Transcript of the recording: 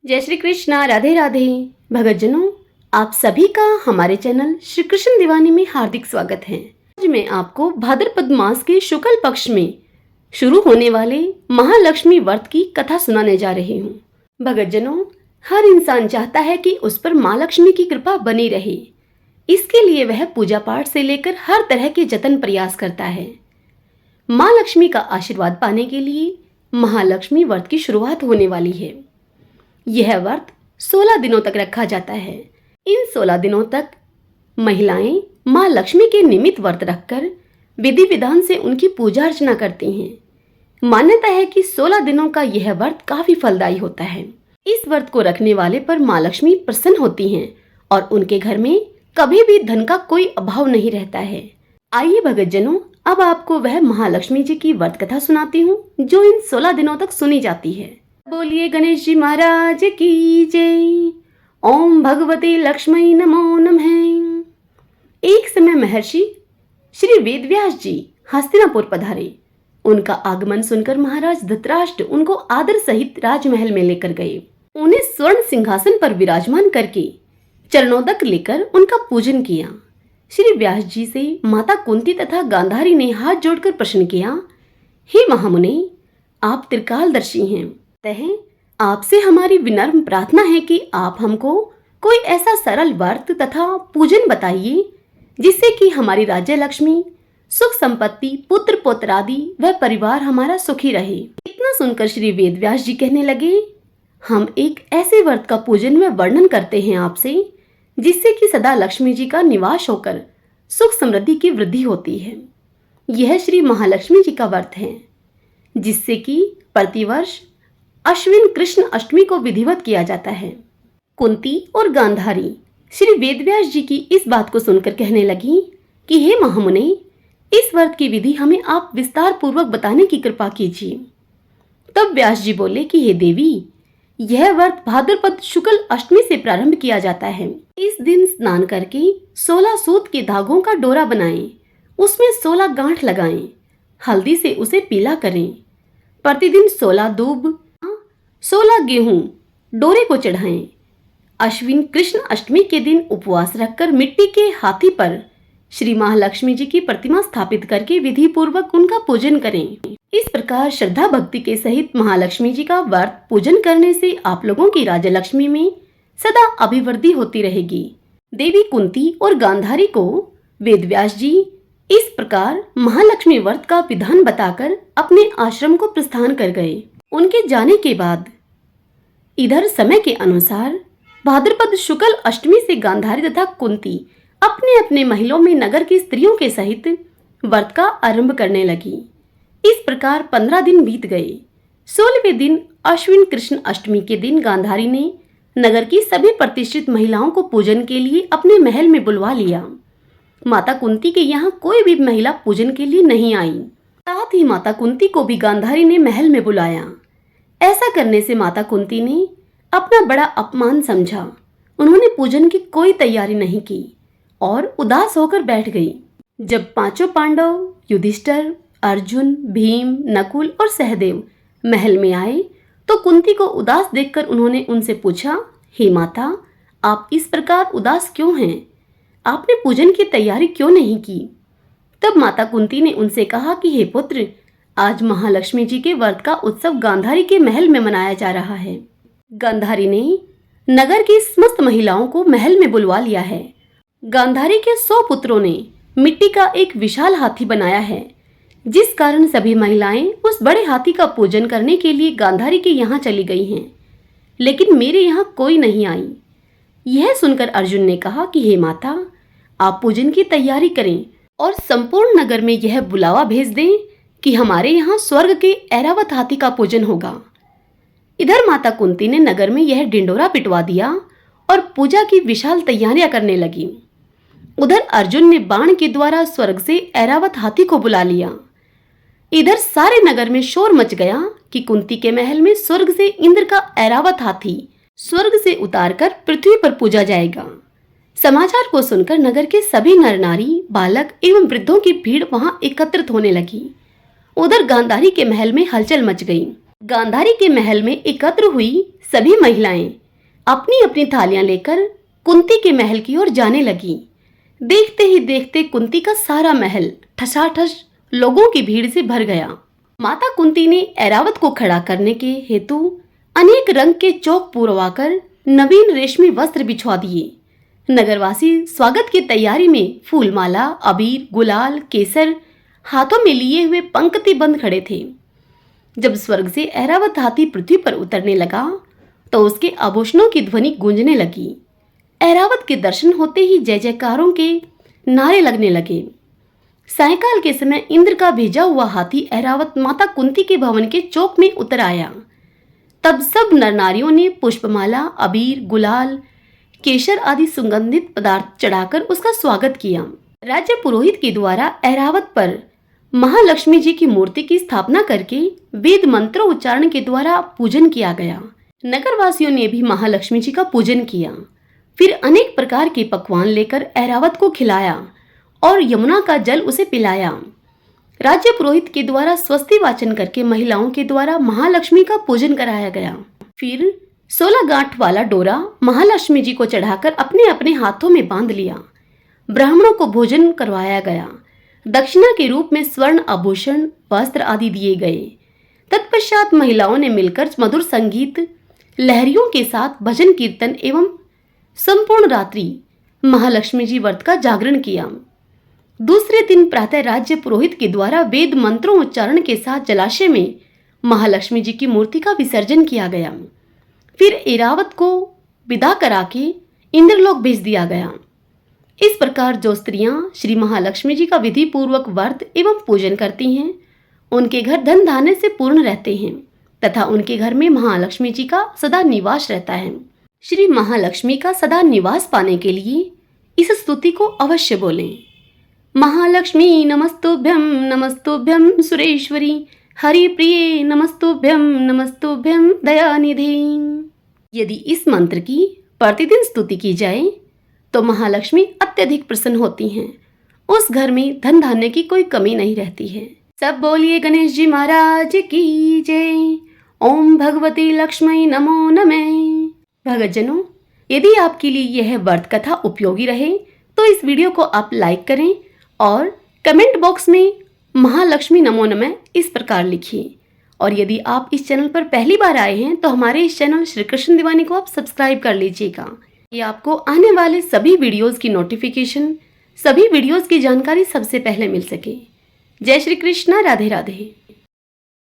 जय श्री कृष्णा। राधे राधे। भगतजनों, आप सभी का हमारे चैनल श्री कृष्ण दीवानी में हार्दिक स्वागत है। आज मैं आपको भाद्रपद मास के शुक्ल पक्ष में शुरू होने वाले महालक्ष्मी व्रत की कथा सुनाने जा रही हूँ। भगतजनों, हर इंसान चाहता है कि उस पर माँ लक्ष्मी की कृपा बनी रहे। इसके लिए वह पूजा पाठ से लेकर हर तरह के जतन प्रयास करता है। माँ लक्ष्मी का आशीर्वाद पाने के लिए महालक्ष्मी व्रत की शुरुआत होने वाली है। यह व्रत 16 दिनों तक रखा जाता है। इन 16 दिनों तक महिलाएं माँ लक्ष्मी के निमित्त व्रत रखकर विधि विधान से उनकी पूजा अर्चना करती हैं। मान्यता है कि 16 दिनों का यह व्रत काफी फलदायी होता है। इस व्रत को रखने वाले पर माँ लक्ष्मी प्रसन्न होती हैं और उनके घर में कभी भी धन का कोई अभाव नहीं रहता है। आइए भगतजनों, अब आपको वह महालक्ष्मी जी की व्रत कथा सुनाती हूँ जो इन 16 दिनों तक सुनी जाती है। बोलिए गणेश जी महाराज की जय। ओम भगवती लक्ष्मी नमो नमः। एक समय महर्षि श्री वेदव्यास जी हस्तिनापुर पधारे। उनका आगमन सुनकर महाराज धृतराष्ट्र उनको आदर सहित राजमहल में लेकर गए। उन्हें स्वर्ण सिंहासन पर विराजमान करके चरणोदक लेकर उनका पूजन किया। श्री व्यास जी से माता कुंती तथा गांधारी ने हाथ जोड़कर प्रश्न किया, हे महामुनि, आप त्रिकालदर्शी हैं, आपसे हमारी विनम्र प्रार्थना है कि आप हमको कोई ऐसा सरल व्रत तथा पूजन बताइए जिससे कि हमारी राज्य लक्ष्मी, सुख संपत्ति, पुत्र पौत्रादि व परिवार हमारा सुखी रहे। इतना सुनकर श्री वेदव्यास जी कहने लगे, हम एक ऐसे व्रत का पूजन व वर्णन करते हैं आपसे जिससे कि सदा लक्ष्मी जी का निवास होकर सुख समृद्धि की वृद्धि होती है। यह श्री महालक्ष्मी जी का व्रत है जिससे कि प्रतिवर्ष अश्विन कृष्ण अष्टमी को विधिवत किया जाता है। कुंती और गांधारी श्री वेदव्यास जी की इस बात को सुनकर कहने लगी कि हे महामुनि, इस व्रत की विधि हमें आप विस्तार पूर्वक बताने की कृपा कीजिए। तब व्यास जी बोले कि हे देवी, यह व्रत भाद्रपद शुक्ल अष्टमी से प्रारंभ किया जाता है। इस दिन स्नान करके 16 सूत के धागों का डोरा बनाएं, उसमें 16 गांठ लगाएं, हल्दी से उसे पीला करें। प्रतिदिन 16 दूब 16 गेहूं डोरे को चढ़ाएं। अश्विन कृष्ण अष्टमी के दिन उपवास रखकर मिट्टी के हाथी पर श्री महालक्ष्मी जी की प्रतिमा स्थापित करके विधि पूर्वक उनका पूजन करें। इस प्रकार श्रद्धा भक्ति के सहित महालक्ष्मी जी का व्रत पूजन करने से आप लोगों की राज्य लक्ष्मी में सदा अभिवृद्धि होती रहेगी। देवी कुंती और गांधारी को वेदव्यास जी इस प्रकार महालक्ष्मी व्रत का विधान बताकर अपने आश्रम को प्रस्थान कर गए। उनके जाने के बाद इधर समय के अनुसार भाद्रपद शुक्ल अष्टमी से गांधारी तथा कुंती अपने अपने महलों में नगर की स्त्रियों के सहित व्रत का आरंभ करने लगी। इस प्रकार 15 दिन बीत गए। 16वें दिन अश्विन कृष्ण अष्टमी के दिन गांधारी ने नगर की सभी प्रतिष्ठित महिलाओं को पूजन के लिए अपने महल में बुलवा लिया। माता कुंती के यहाँ कोई भी महिला पूजन के लिए नहीं आई। साथ ही माता कुंती को भी गांधारी ने महल में बुलाया। ऐसा करने से माता कुंती ने अपना बड़ा अपमान समझा। उन्होंने पूजन की कोई तैयारी नहीं की और उदास होकर बैठ गई। जब पांचों पांडव युधिष्ठिर, अर्जुन, भीम, नकुल और सहदेव महल में आए तो कुंती को उदास देखकर उन्होंने उनसे पूछा, हे माता, आप इस प्रकार उदास क्यों हैं? आपने पूजन की तैयारी क्यों नहीं की? तब माता कुंती ने उनसे कहा कि हे पुत्र, आज महालक्ष्मी जी के व्रत का उत्सव गांधारी के महल में मनाया जा रहा है। गांधारी ने नगर की समस्त महिलाओं को महल में बुलवा लिया है। गांधारी के 100 पुत्रों ने मिट्टी का एक विशाल हाथी बनाया है, जिस कारण सभी महिलाएं उस बड़े हाथी का पूजन करने के लिए गांधारी के यहाँ चली गई हैं, लेकिन मेरे यहाँ कोई नहीं आई। यह सुनकर अर्जुन ने कहा कि हे माता, आप पूजन की तैयारी करें और संपूर्ण नगर में यह बुलावा भेज दें कि हमारे यहाँ स्वर्ग के ऐरावत हाथी का पूजन होगा। इधर माता कुंती ने नगर में यह डिंडोरा पिटवा दिया और पूजा की विशाल तैयारियां करने लगी। उधर अर्जुन ने बाण के द्वारा स्वर्ग से ऐरावत हाथी को बुला लिया। इधर सारे नगर में शोर मच गया कि कुंती के महल में स्वर्ग से इंद्र का ऐरावत हाथी स्वर्ग से उतारकर पृथ्वी पर पूजा जाएगा। समाचार को सुनकर नगर के सभी नर नारी, बालक एवं वृद्धों की भीड़ वहां एकत्रित होने लगी। उधर गांधारी के महल में हलचल मच गई। गांधारी के महल में एकत्र हुई सभी महिलाएं अपनी अपनी थालियां लेकर कुंती के महल की ओर जाने लगी। देखते ही देखते कुंती का सारा महल ठसाठस लोगों की भीड़ से भर गया। माता कुंती ने ऐरावत को खड़ा करने के हेतु अनेक रंग के चौक पुरवाकर नवीन रेशमी वस्त्र बिछवा दिए। नगरवासी स्वागत की तैयारी में फूलमाला, अबीर, गुलाल, केसर हाथों में लिए हुए पंक्ति बंद खड़े थे। जब स्वर्ग से ऐरावत हाथी पृथ्वी पर उतरने लगा तो उसके आभूषणों की ध्वनि गूंजने लगी। ऐरावत के दर्शन होते ही जय जयकारों के नारे लगने लगे। सायंकाल के समय इंद्र का भेजा हुआ हाथी ऐरावत माता कुंती के भवन के चौक में उतर आया। तब सब नर नारियों ने पुष्पमाला, अबीर, गुलाल, केसर आदि सुगंधित पदार्थ चढ़ाकर उसका स्वागत किया। राज्य पुरोहित के द्वारा ऐरावत पर महालक्ष्मी जी की मूर्ति की स्थापना करके वेद मंत्रों उच्चारण के द्वारा पूजन किया गया। नगरवासियों ने भी महालक्ष्मी जी का पूजन किया। फिर अनेक प्रकार के पकवान लेकर ऐरावत को खिलाया और यमुना का जल उसे पिलाया। राज्य पुरोहित के द्वारा स्वस्ति वाचन करके महिलाओं के द्वारा महालक्ष्मी का पूजन कराया गया। फिर 16 गांठ वाला डोरा महालक्ष्मी जी को चढ़ाकर अपने अपने हाथों में बांध लिया। ब्राह्मणों को भोजन करवाया गया। दक्षिणा के रूप में स्वर्ण आभूषण, वस्त्र आदि दिए गए। तत्पश्चात महिलाओं ने मिलकर मधुर संगीत, लहरियों के साथ भजन कीर्तन एवं संपूर्ण रात्रि महालक्ष्मी जी व्रत का जागरण किया। दूसरे दिन प्रातः राज्य पुरोहित के द्वारा वेद मंत्रों उच्चारण के साथ जलाशय में महालक्ष्मी जी की मूर्ति का विसर्जन किया गया। फिर ऐरावत को विदा करा के इंद्रलोक भेज दिया गया। इस प्रकार जो स्त्रियां श्री महालक्ष्मी जी का विधि पूर्वक व्रत एवं पूजन करती हैं, उनके घर धन धान्य से पूर्ण रहते हैं तथा उनके घर में महालक्ष्मी जी का सदा निवास रहता है। श्री महालक्ष्मी का सदा निवास पाने के लिए इस स्तुति को अवश्य बोलें। महालक्ष्मी नमस्तुभ्यं नमस्तुभ्यं सुरेश्वरी हरिप्रिये नमस्तुभ्यं नमस्तुभ्यं दयानिधि। यदि इस मंत्र की प्रतिदिन स्तुति की जाए तो महालक्ष्मी अत्यधिक प्रसन्न होती हैं। उस घर में धन धान्य की कोई कमी नहीं रहती है। सब बोलिए गणेश जी महाराज की जय। ओम भगवती लक्ष्मी नमो नमः। भगतजनों, यदि आपके लिए यह व्रत कथा उपयोगी रहे तो इस वीडियो को आप लाइक करें और कमेंट बॉक्स में महालक्ष्मी नमो नमः इस प्रकार लिखिए। और यदि आप इस चैनल पर पहली बार आए हैं तो हमारे इस चैनल श्री कृष्ण दीवानी को आप सब्सक्राइब कर लीजिएगा। ये आपको आने वाले सभी वीडियोस की नोटिफिकेशन, सभी वीडियोस की जानकारी सबसे पहले मिल सके। जय श्री कृष्ण, राधे राधे।